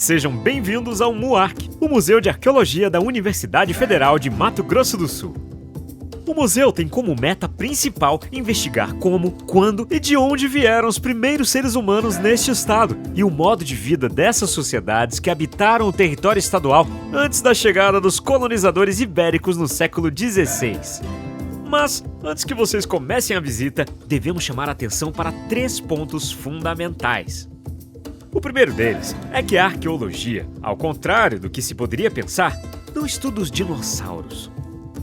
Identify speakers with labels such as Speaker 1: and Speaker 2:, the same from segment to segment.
Speaker 1: Sejam bem-vindos ao MUARC, o Museu de Arqueologia da Universidade Federal de Mato Grosso do Sul. O museu tem como meta principal investigar como, quando e de onde vieram os primeiros seres humanos neste estado e o modo de vida dessas sociedades que habitaram o território estadual antes da chegada dos colonizadores ibéricos no século XVI. Mas, antes que vocês comecem a visita, devemos chamar a atenção para 3 pontos fundamentais. O primeiro deles é que a arqueologia, ao contrário do que se poderia pensar, não estuda os dinossauros.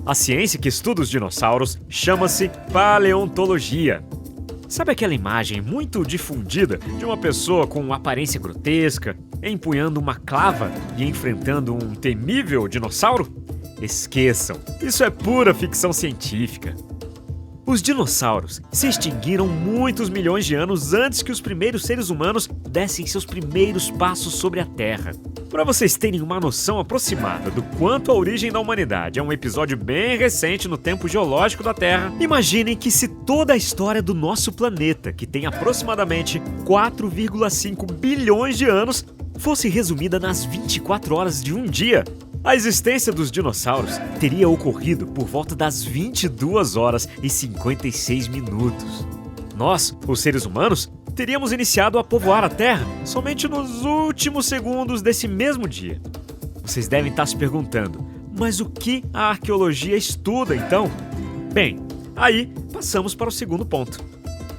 Speaker 1: A ciência que estuda os dinossauros chama-se paleontologia. Sabe aquela imagem muito difundida de uma pessoa com uma aparência grotesca, empunhando uma clava e enfrentando um temível dinossauro? Esqueçam, isso é pura ficção científica. Os dinossauros se extinguiram muitos milhões de anos antes que os primeiros seres humanos dessem seus primeiros passos sobre a Terra. Para vocês terem uma noção aproximada do quanto a origem da humanidade é um episódio bem recente no tempo geológico da Terra, imaginem que se toda a história do nosso planeta, que tem aproximadamente 4,5 bilhões de anos, fosse resumida nas 24 horas de um dia, a existência dos dinossauros teria ocorrido por volta das 22 horas e 56 minutos. Nós, os seres humanos, teríamos iniciado a povoar a Terra somente nos últimos segundos desse mesmo dia. Vocês devem estar se perguntando, mas o que a arqueologia estuda então? Bem, aí passamos para o segundo ponto.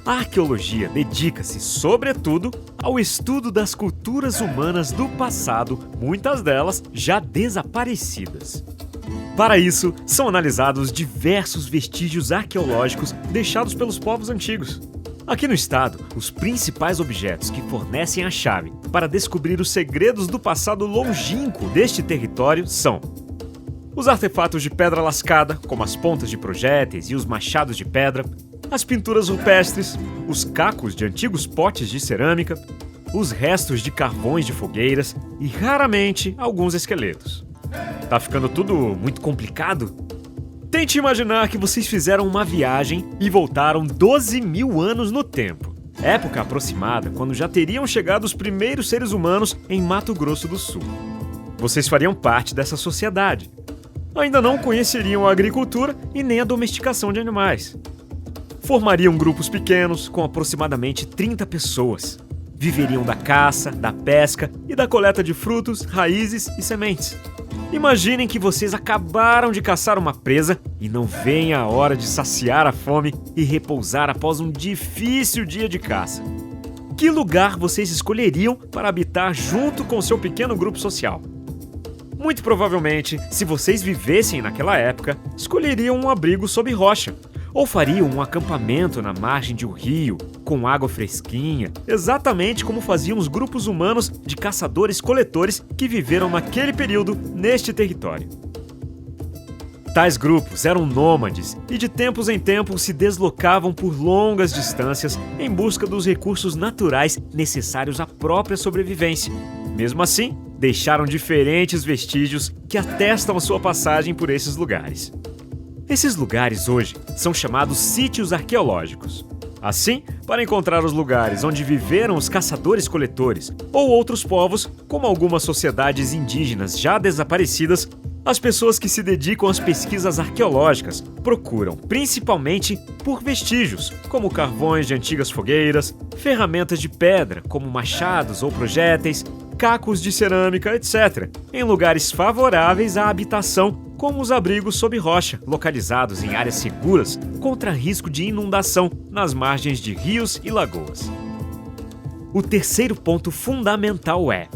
Speaker 1: A arqueologia dedica-se, sobretudo, ao estudo das culturas humanas do passado, muitas delas já desaparecidas. Para isso, são analisados diversos vestígios arqueológicos deixados pelos povos antigos. Aqui no estado, os principais objetos que fornecem a chave para descobrir os segredos do passado longínquo deste território são os artefatos de pedra lascada, como as pontas de projéteis e os machados de pedra, as pinturas rupestres, os cacos de antigos potes de cerâmica, os restos de carvões de fogueiras e, raramente, alguns esqueletos. Tá ficando tudo muito complicado? Tente imaginar que vocês fizeram uma viagem e voltaram 12 mil anos no tempo, época aproximada quando já teriam chegado os primeiros seres humanos em Mato Grosso do Sul. Vocês fariam parte dessa sociedade. Ainda não conheceriam a agricultura e nem a domesticação de animais. Formariam grupos pequenos com aproximadamente 30 pessoas. Viveriam da caça, da pesca e da coleta de frutos, raízes e sementes. Imaginem que vocês acabaram de caçar uma presa e não vem a hora de saciar a fome e repousar após um difícil dia de caça. Que lugar vocês escolheriam para habitar junto com seu pequeno grupo social? Muito provavelmente, se vocês vivessem naquela época, escolheriam um abrigo sob rocha, ou fariam um acampamento na margem de um rio, com água fresquinha, exatamente como faziam os grupos humanos de caçadores-coletores que viveram naquele período neste território. Tais grupos eram nômades e de tempos em tempos se deslocavam por longas distâncias em busca dos recursos naturais necessários à própria sobrevivência. Mesmo assim, deixaram diferentes vestígios que atestam a sua passagem por esses lugares. Esses lugares hoje são chamados sítios arqueológicos. Assim, para encontrar os lugares onde viveram os caçadores-coletores ou outros povos, como algumas sociedades indígenas já desaparecidas, as pessoas que se dedicam às pesquisas arqueológicas procuram principalmente por vestígios, como carvões de antigas fogueiras, ferramentas de pedra, como machados ou projéteis, cacos de cerâmica, etc., em lugares favoráveis à habitação, como os abrigos sob rocha, localizados em áreas seguras contra risco de inundação nas margens de rios e lagoas. O terceiro ponto fundamental é: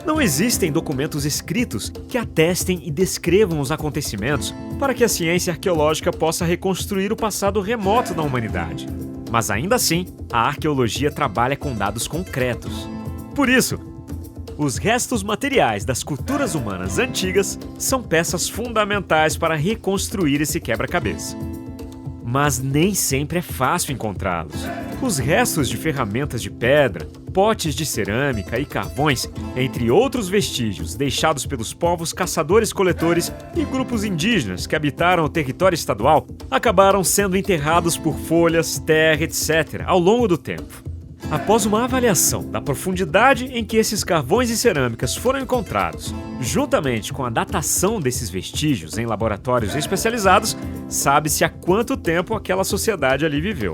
Speaker 1: não existem documentos escritos que atestem e descrevam os acontecimentos para que a ciência arqueológica possa reconstruir o passado remoto da humanidade. Mas ainda assim, a arqueologia trabalha com dados concretos. Por isso, os restos materiais das culturas humanas antigas são peças fundamentais para reconstruir esse quebra-cabeça. Mas nem sempre é fácil encontrá-los. Os restos de ferramentas de pedra, potes de cerâmica e carvões, entre outros vestígios deixados pelos povos caçadores-coletores e grupos indígenas que habitaram o território estadual, acabaram sendo enterrados por folhas, terra, etc., ao longo do tempo. Após uma avaliação da profundidade em que esses carvões e cerâmicas foram encontrados, juntamente com a datação desses vestígios em laboratórios especializados, sabe-se há quanto tempo aquela sociedade ali viveu.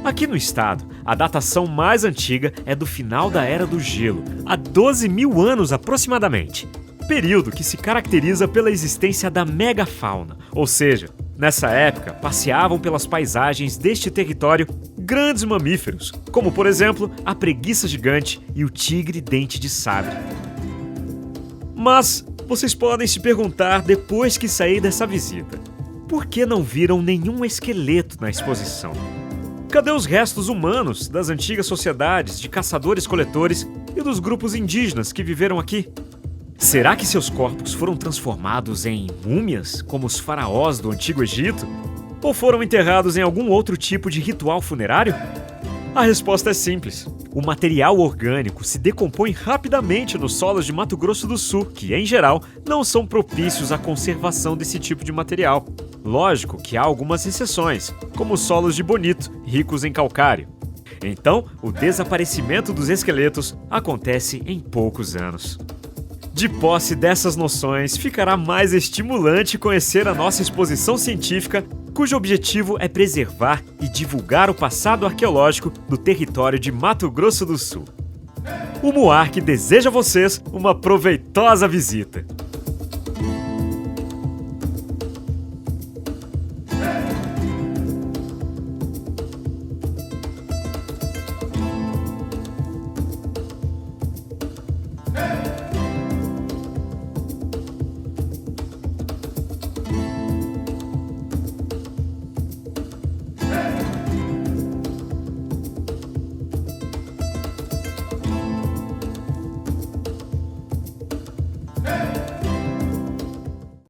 Speaker 1: Aqui no estado, a datação mais antiga é do final da Era do Gelo, há 12 mil anos aproximadamente, período que se caracteriza pela existência da megafauna, ou seja, nessa época passeavam pelas paisagens deste território grandes mamíferos, como por exemplo a preguiça gigante e o tigre dente de sabre. Mas vocês podem se perguntar depois que sair dessa visita, por que não viram nenhum esqueleto na exposição? Cadê os restos humanos das antigas sociedades de caçadores-coletores e dos grupos indígenas que viveram aqui? Será que seus corpos foram transformados em múmias, como os faraós do Antigo Egito? Ou foram enterrados em algum outro tipo de ritual funerário? A resposta é simples. O material orgânico se decompõe rapidamente nos solos de Mato Grosso do Sul, que, em geral, não são propícios à conservação desse tipo de material. Lógico que há algumas exceções, como os solos de Bonito, ricos em calcário. Então, o desaparecimento dos esqueletos acontece em poucos anos. De posse dessas noções, ficará mais estimulante conhecer a nossa exposição científica, cujo objetivo é preservar e divulgar o passado arqueológico do território de Mato Grosso do Sul. O MUARC deseja a vocês uma proveitosa visita!